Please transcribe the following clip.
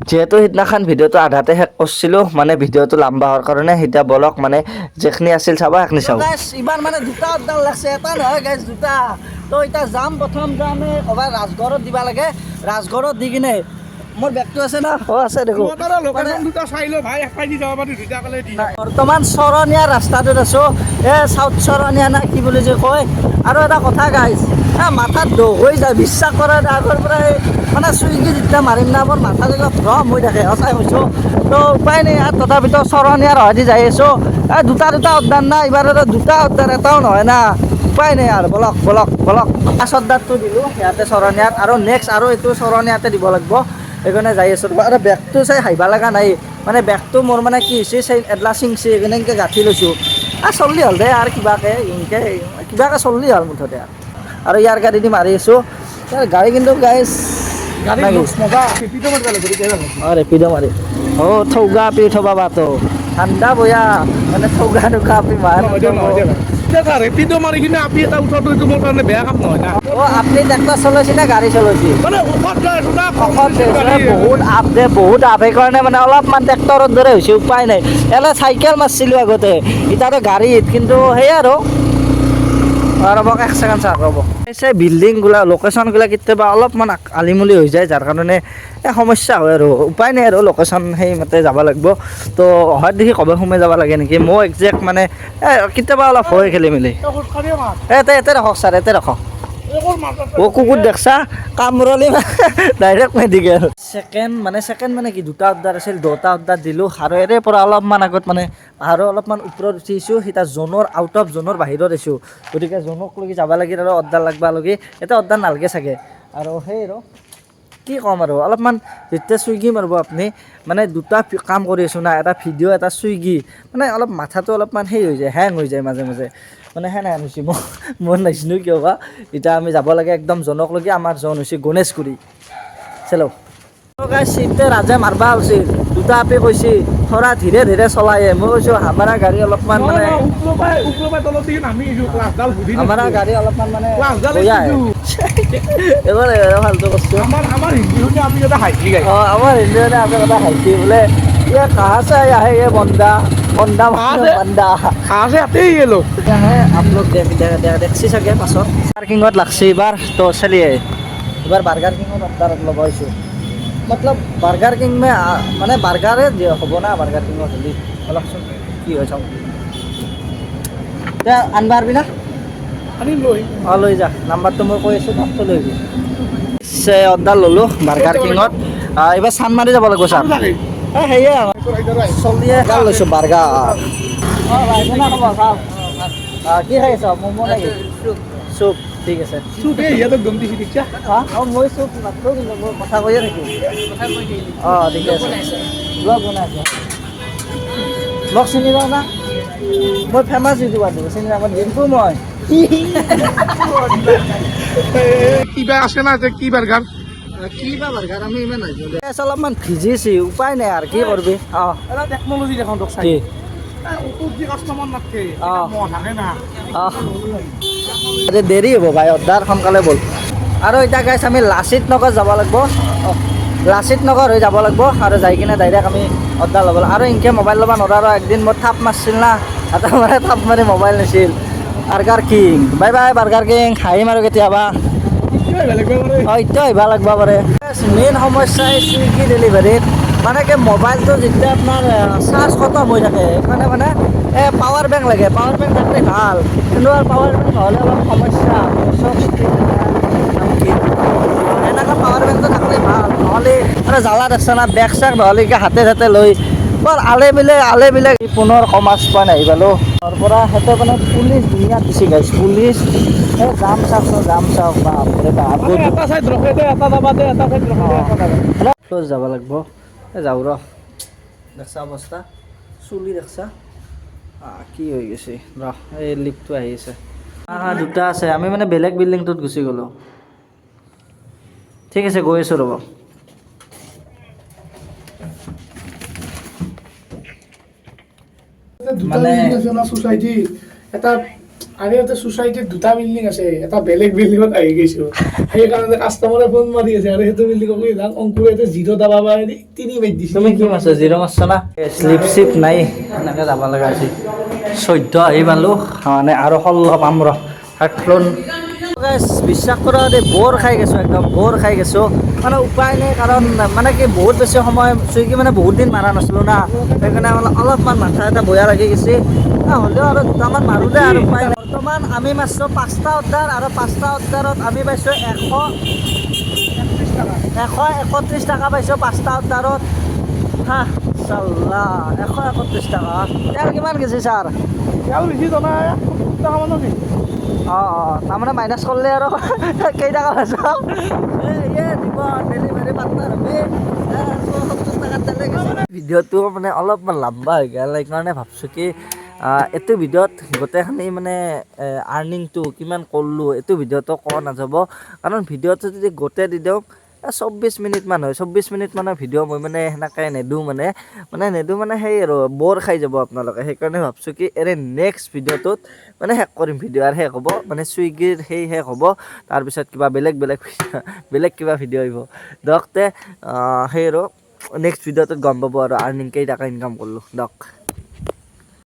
যেহেতু সিদিনাখন ভিডিঅ'টো আধাতে শেষ কৰিছিলোঁ মানে ভিডিঅ'টো লম্বা হোৱাৰ কাৰণে এতিয়া বলক মানে যেখিনি আছিল চাবা সেইখিনি চাওঁ ইবাৰ মানে দুটা অৰ্ডাৰ লাগছে এটা নহয় গাইছ দুটা তো এতিয়া যাম প্ৰথম যাম এবাৰ ৰাজগড়ত দিব লাগে ৰাজগড়ত দি কিনে মোৰ বেগটো আছে না আছে দেখো বৰ্তমান চৰণীয়া ৰাস্তাটোত আছোঁ চাউথ চৰণীয়া না কি বুলি যে কয় আৰু এটা কথা গাইছ মাথাত দুখ হৈ যায় বিশ্বাস কৰা আগৰ পৰাই মানে চুইগি যেতিয়া মাৰিম না মোৰ মাথাত ভ্ৰম হৈ থাকে সঁচাই কৈছোঁ তো উপায় নাই আৰু তথাপিতো চৰণীয়াৰ হয়দি যাই আছোঁ দুটা অৰ্ডাৰ না এইবাৰ দুটা অৰ্ডাৰ এটাও নহয় না উপায় নাই আৰু বলক ফাৰ্ষ্ট অৰ্ডাৰটো দিলোঁ ইয়াতে চৰণীয়াত আৰু নেক্সট আৰু এইটো চৰণীয়াতে দিব লাগিব সেইকাৰণে যাই আছোঁ আৰু বেগটো চাই হাঁহিব লগা নাই মানে বেগটো মোৰ মানে কি হৈছে এডলা চিংছে সেইকাৰণে এনেকৈ গাঁঠি লৈছোঁ চল্লি হ'ল দে আৰু কিবাকৈ চল্লি হ'ল মুঠতে আৰু ইয়াৰ গাড়ী দি মাৰি আছোঁ গাড়ী কিন্তু গাইছ ৰেপিডো মাৰি থৌগা আপি উঠবা বাটো ঠাণ্ডা বয়া মানে থৌগা আপি মাৰ ৰেপিডো মাৰি কিনে আপি এটা উঠোৱাটো এইটো মোৰ কাৰণে বেয়া কাম নহয় না আপুনি ট্ৰেক্টৰ চলাইছে নে গাড়ী চলাইছে মানে বহুত আপ সেইকাৰণে মানে অলপমান ট্ৰেক্টৰৰ দৰে হৈছে উপায় নাই এলে চাইকেল মাৰিছিলোঁ আগতে এতিয়াতো গাড়ীত কিন্তু সেই আৰু ৰ'ব এক ছেকেণ্ড চাওক ৰ'ব সেই বিল্ডিংগুলা লোকেশ্যনবিলাক কেতিয়াবা অলপমান আলিমুলি হৈ যায় যাৰ কাৰণে সমস্যা হয় আৰু উপায় নাই আৰু লোকেশ্যন সেইমতে যাব লাগিব তো অহাৰ দেখি কবে সোমাই যাব লাগে নেকি মই একজেক্ট মানে কেতিয়াবা অলপ হয় খেলি মেলি এতে ৰাখক ছাৰ এতে ৰাখক কুকুৰ দেখছা কামৰলি ডাইৰেক্ট মেডিকেল ছেকেণ্ড মানে কি দুটা অৰ্ডাৰ আছিল দুটা অৰ্ডাৰ দিলোঁ আৰু এৰে পৰা অলপমান আগত মানে পাহাৰৰ অলপমান ওপৰত উঠিছোঁ সিতা জোনৰ আউট অফ জোনৰ বাহিৰত আছোঁ গতিকে জোনক লগি যাব লাগিল আৰু অৰ্ডাৰ লাগবা লগি এতিয়া অৰ্ডাৰ নালাগে চাগে আৰু সেই আৰু কি ক'ম আৰু অলপমান যেতিয়া চুইগি মাৰিব আপুনি মানে দুটা কাম কৰি আছোঁ না এটা ভিডিঅ' এটা চুইগি মানে অলপ মাথাটো অলপমান সেই হৈ যায় হেং হৈ যায় মাজে মানে হেন হৈছে মই নাজানো কিয় বা এতিয়া আমি যাব লাগে একদম জনক লগি আমাৰ জন হৈছে গণেশগুৰি চেলো চিটে ৰাজে মাৰবা হৈছিল দুটা আপি কৈছে থৰা ধীৰে ধীৰে চলায়ে মই কৈছোঁ আমাৰ গাড়ী অলপমান মানে আমাৰ গাড়ী অলপমান মানে এবাৰ ভালটো কৈছোঁ আমাৰ হিন্দীতে আমি এটা হাঁহি এটা হাঁহি বোলে ये कहाँ से आया है ये बंदा कहाँ से आते हैं ये लोग क्या है आप लोग देखी सके पाছত पार्किंगत লাগছে এবাৰ তো চলিয়ে এবাৰ বাৰ্গাৰ কিঙত অৰ্ডাৰত ল'ব আহিছোঁ मतलब বাৰ্গাৰ কিং মে মানে বাৰ্গাৰে হ'ব না বাৰ্গাৰ কিঙত হ'লে অলপচোন কি হৈ চাওঁ এতিয়া আনবা পাৰবি না আনিম লৈ যা নাম্বাৰটো মই কৈ আছোঁ তাতটো লৈ আহিবি অৰ্ডাৰ ল'লোঁ বাৰ্গাৰ কিঙত এইবাৰ চানমাৰি যাব লাগিব ছাৰ সেয়ে চলিয়ে গাল লৈছোঁ বাৰ্গাৰ কি খাই আছ ম'ম' নেকি চুপ ঠিক আছে মই চুপ নাথাকোঁ কিন্তু মই কথা কৈয়ে থাকিম ঠিকে আছে ব্লগ বনাই আছোঁ ব্লগ চিনি পাওঁ না মই ফেমাছ ইউটিউবাৰ চিনি নাপাওঁ দিনটো মই কিবা আছে না যে কি বাৰ্গাৰ কিবা বাৰ্গাৰ আমি ইমান নাজানো অলপমান ভিজিছি উপায় নাই আৰু কি কৰবি টেকনলজি দেখোন কি দেৰি হ'ব ভাই অৰ্ডাৰ সোনকালে ব'ল আৰু এতিয়া গাইছ আমি লাচিত নগৰ যাব লাগিব লাচিত নগৰ হৈ যাব লাগিব আৰু যাই কিনে ডাইৰেক্ট আমি অৰ্ডাৰ ল'ব লাগিব আৰু এনেকৈ মোবাইল ল'ব নোৱাৰোঁ আৰু একদিন মই থাপ মাৰছিল না এটা মানে থাপ মাৰি মোবাইল নিছিল Burger King bye bye Burger King হাঁহিম আৰু কেতিয়াবা এতিয়া আহিব লাগিব পাৰে মেইন সমস্যা এই চুইগি ডেলিভাৰীত মানে কি মোবাইলটো যেতিয়া আপোনাৰ চাৰ্জ খতম হৈ থাকে সেইকাৰণে মানে পাৱাৰ বেংক লাগে পাৱাৰ বেংক থাকিলে ভাল কিন্তু আৰু পাৱাৰ বেংক নহ'লে অলপ সমস্যা এনেকৈ পাৱাৰ বেংকটো থাকিলে ভাল নহ'লে মানে জ্বালা দেখছে না বেগ চেগ নহ'লে হাতে লৈ বৰ আলে মিলে পুনৰ কমাৰ্চ পইণ্ট আহি পালোঁ তাৰ পৰা সিহঁতে মানে পুলিচ ধুনীয়া দিছে গাইছ পুলিচ যাম চাওক বাপৰে যাব লাগিব যাওঁ ৰ দেখছা অৱস্থা চুলি দেখছা কি হৈ গৈছে ৰ এই লিফ্টটো আহি আছে দুটা আছে আমি মানে বেলেগ বিল্ডিংটোত গুচি গ'লোঁ ঠিক আছে গৈ আছোঁ ৰ'ব মানে ছ'চাইটি এটা আৰু ইয়াতে ছ'চাইটিত দুটা বিল্ডিং আছে, এটা বেলেগ বিল্ডিঙত আহি গৈছোঁ। সেইকাৰণে কাষ্টমাৰে ফোন মাৰি আছে আৰু সেইটো বিল্ডিঙক লৈ যাম। অংকুৰে ইয়াতে 0 দাবাব পাৰি 3 বেট দিছে। তুমি কি মাছ জিৰ' মাছ না শ্লিপ চিপ নাই এনেকৈ যাব লগা হৈছে 14 আহি পালোঁ মানে আৰু 16 পাম ৰ হেডফোন বিশ্বাস কৰা দেই বৰ খাই গৈছোঁ একদম বৰ খাই গৈছোঁ মানে উপায় নাই কাৰণ মানে কি বহুত বেছি সময় চুইগি মানে বহুত দিন মাৰা নাছিলোঁ না সেইকাৰণে মানে অলপমান মাথা এটা বয়া লাগি গৈছে হ'লেও আৰু দুটামান মাৰোঁ দে আৰু উপায় নাই বৰ্তমান আমি মাৰিছোঁ 5টা অৰ্ডাৰ আৰু 5টা অৰ্ডাৰত আমি পাইছোঁ 131 টকা পাইছোঁ 5টা অৰ্ডাৰত হা চাল্লা 131 টকা তেল কিমান গৈছে ছাৰ তেল বেছি জনা 70 টকামানৰ গৈছে। অঁ তাৰমানে মাইনাছ কৰিলে আৰু কেইটকা পাইছোঁ দিব ডেলিভাৰী পাৰ্টনাৰ হবে 70 টকাত তেলে গৈছে ভিডিঅ'টো মানে অলপমান লম্বা হৈ গ'ল সেইকাৰণে ভাবছোঁ কি এইটো ভিডিঅ'ত গোটেইখিনি মানে আৰ্নিংটো কিমান কৰিলোঁ এইটো ভিডিঅ'টো কোৱা নাযাব কাৰণ ভিডিঅ'টো যদি গোটেই দি দিওঁ 24 মিনিটমান হয় 24 মিনিটমানৰ ভিডিঅ' মই মানে সেনেকৈ নেদোঁ মানে সেই আৰু বৰ খাই যাব আপোনালোকে সেইকাৰণে ভাবছোঁ কি নেক্সট ভিডিঅ'টোত মানে শেষ কৰিম ভিডিঅ' আৰু শেষ হ'ব মানে চুইগিৰ সেই শেষ হ'ব তাৰপিছত কিবা বেলেগ কিবা ভিডিঅ' আহিব দকতে সেই আৰু নেক্সট ভিডিঅ'টোত গম পাব আৰু আৰ্নিং কেইটকা ইনকাম কৰিলোঁ দক